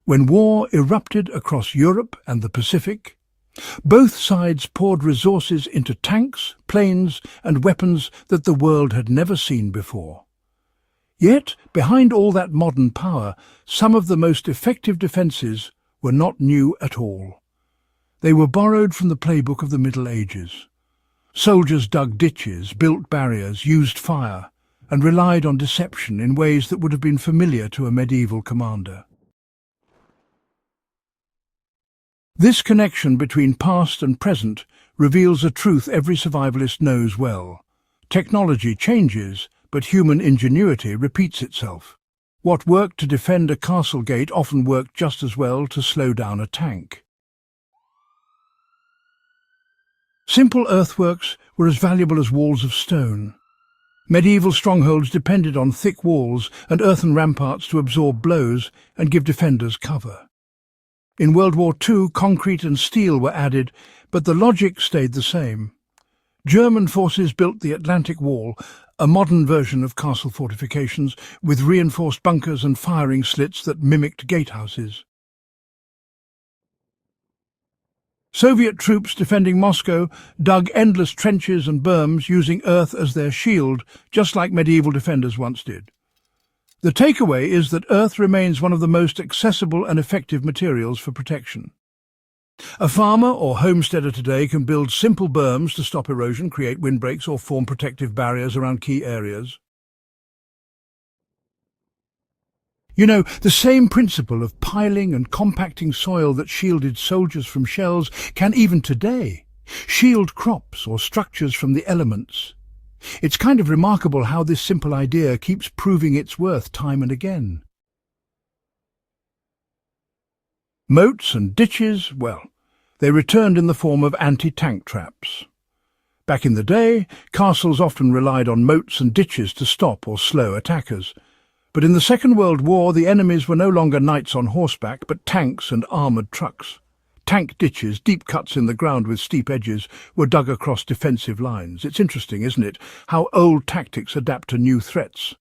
When war erupted across Europe and the Pacific, both sides poured resources into tanks, planes and weapons that the world had never seen before. Yet, behind all that modern power, some of the most effective defences were not new at all. They were borrowed from the playbook of the Middle Ages. Soldiers dug ditches, built barriers, used fire, and relied on deception in ways that would have been familiar to a medieval commander. This connection between past and present reveals a truth every survivalist knows well. Technology changes, but human ingenuity repeats itself. What worked to defend a castle gate often worked just as well to slow down a tank. Simple earthworks were as valuable as walls of stone. Medieval strongholds depended on thick walls and earthen ramparts to absorb blows and give defenders cover. In World War II, concrete and steel were added, but the logic stayed the same. German forces built the Atlantic Wall, a modern version of castle fortifications, with reinforced bunkers and firing slits that mimicked gatehouses. Soviet troops defending Moscow dug endless trenches and berms using earth as their shield, just like medieval defenders once did. The takeaway is that earth remains one of the most accessible and effective materials for protection. A farmer or homesteader today can build simple berms to stop erosion, create windbreaks, or form protective barriers around key areas. You know, the same principle of piling and compacting soil that shielded soldiers from shells can even today shield crops or structures from the elements. It's kind of remarkable how this simple idea keeps proving its worth time and again. Moats and ditches, well, they returned in the form of anti-tank traps. Back in the day, castles often relied on moats and ditches to stop or slow attackers. But in the Second World War, the enemies were no longer knights on horseback, but tanks and armoured trucks. Tank ditches, deep cuts in the ground with steep edges, were dug across defensive lines. It's interesting, isn't it, how old tactics adapt to new threats.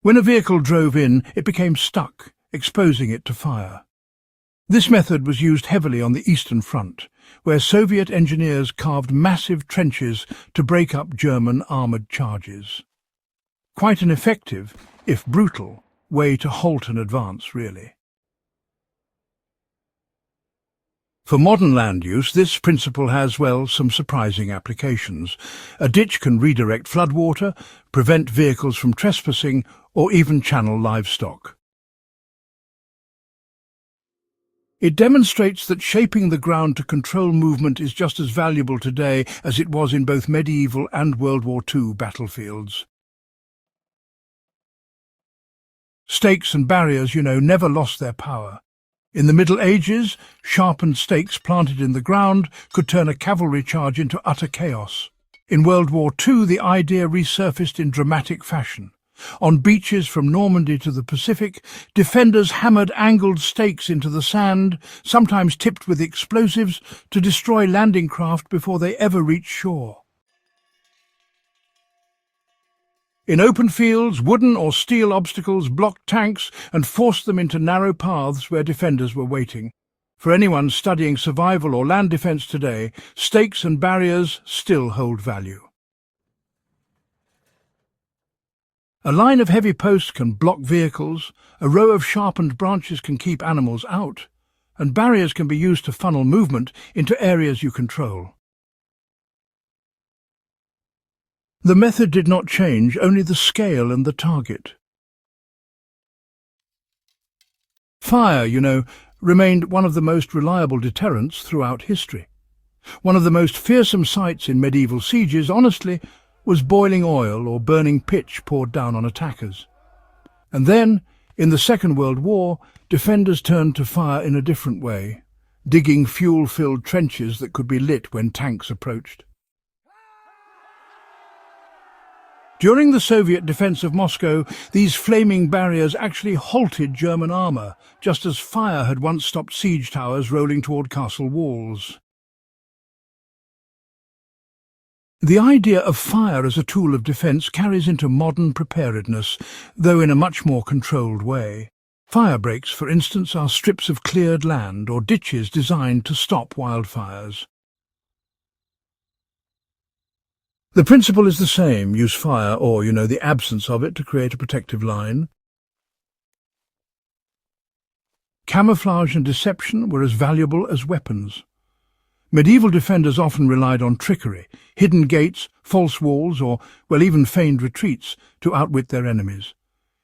When a vehicle drove in, it became stuck, exposing it to fire. This method was used heavily on the Eastern Front, where Soviet engineers carved massive trenches to break up German armoured charges. Quite an effective, if brutal, way to halt an advance, really. For modern land use, this principle has, well, some surprising applications. A ditch can redirect floodwater, prevent vehicles from trespassing, or even channel livestock. It demonstrates that shaping the ground to control movement is just as valuable today as it was in both medieval and World War II battlefields. Stakes and barriers, never lost their power. In the Middle Ages, sharpened stakes planted in the ground could turn a cavalry charge into utter chaos. In World War II, the idea resurfaced in dramatic fashion. On beaches from Normandy to the Pacific, defenders hammered angled stakes into the sand, sometimes tipped with explosives, to destroy landing craft before they ever reached shore. In open fields, wooden or steel obstacles blocked tanks and forced them into narrow paths where defenders were waiting. For anyone studying survival or land defence today, stakes and barriers still hold value. A line of heavy posts can block vehicles, a row of sharpened branches can keep animals out, and barriers can be used to funnel movement into areas you control. The method did not change, only the scale and the target. Fire, remained one of the most reliable deterrents throughout history. One of the most fearsome sights in medieval sieges, honestly, was boiling oil or burning pitch poured down on attackers. And then, in the Second World War, defenders turned to fire in a different way, digging fuel-filled trenches that could be lit when tanks approached. During the Soviet defense of Moscow, these flaming barriers actually halted German armour, just as fire had once stopped siege towers rolling toward castle walls. The idea of fire as a tool of defence carries into modern preparedness, though in a much more controlled way. Fire breaks, for instance, are strips of cleared land or ditches designed to stop wildfires. The principle is the same: use fire, or, the absence of it, to create a protective line. Camouflage and deception were as valuable as weapons. Medieval defenders often relied on trickery, hidden gates, false walls, or, even feigned retreats to outwit their enemies.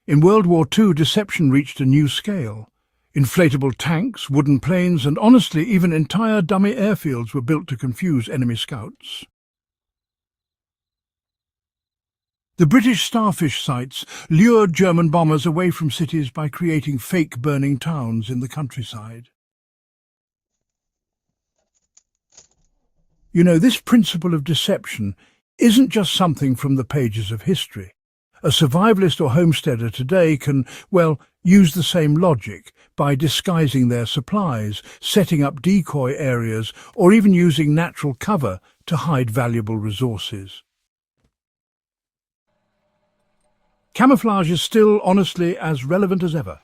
In World War II, deception reached a new scale. Inflatable tanks, wooden planes, and honestly, even entire dummy airfields were built to confuse enemy scouts. The British starfish sites lured German bombers away from cities by creating fake burning towns in the countryside. This principle of deception isn't just something from the pages of history. A survivalist or homesteader today can, use the same logic by disguising their supplies, setting up decoy areas, or even using natural cover to hide valuable resources. Camouflage is still, honestly, as relevant as ever.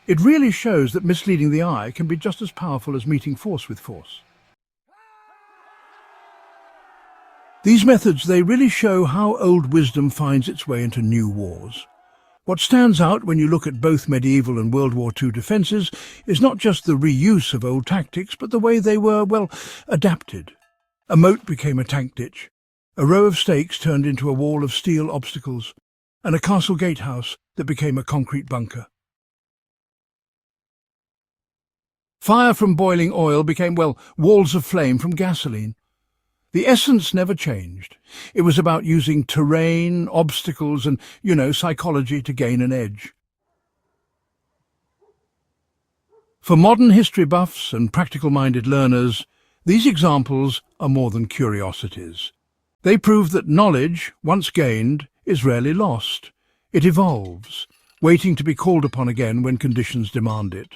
It really shows that misleading the eye can be just as powerful as meeting force with force. These methods, they really show how old wisdom finds its way into new wars. What stands out when you look at both medieval and World War II defences is not just the reuse of old tactics, but the way they were, adapted. A moat became a tank ditch, a row of stakes turned into a wall of steel obstacles, and a castle gatehouse that became a concrete bunker. Fire from boiling oil became, walls of flame from gasoline. The essence never changed. It was about using terrain, obstacles, and, psychology to gain an edge. For modern history buffs and practical-minded learners, these examples are more than curiosities. They prove that knowledge, once gained, is rarely lost. It evolves, waiting to be called upon again when conditions demand it.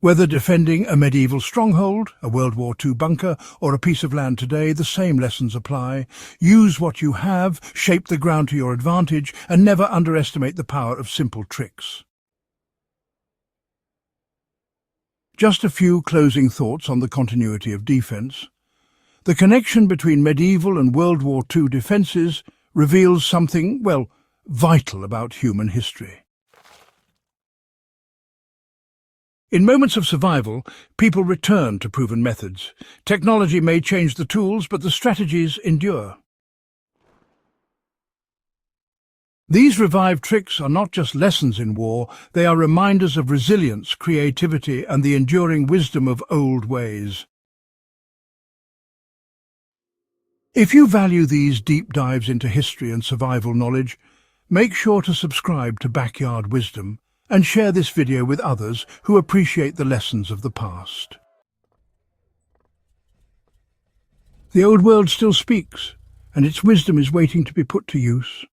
Whether defending a medieval stronghold, a World War II bunker, or a piece of land today, the same lessons apply. Use what you have, shape the ground to your advantage, and never underestimate the power of simple tricks. Just a few closing thoughts on the continuity of defence. The connection between medieval and World War II defences reveals something, vital about human history. In moments of survival, people return to proven methods. Technology may change the tools, but the strategies endure. These revived tricks are not just lessons in war, they are reminders of resilience, creativity, and the enduring wisdom of old ways. If you value these deep dives into history and survival knowledge, make sure to subscribe to Backyard Wisdom and share this video with others who appreciate the lessons of the past. The old world still speaks, and its wisdom is waiting to be put to use.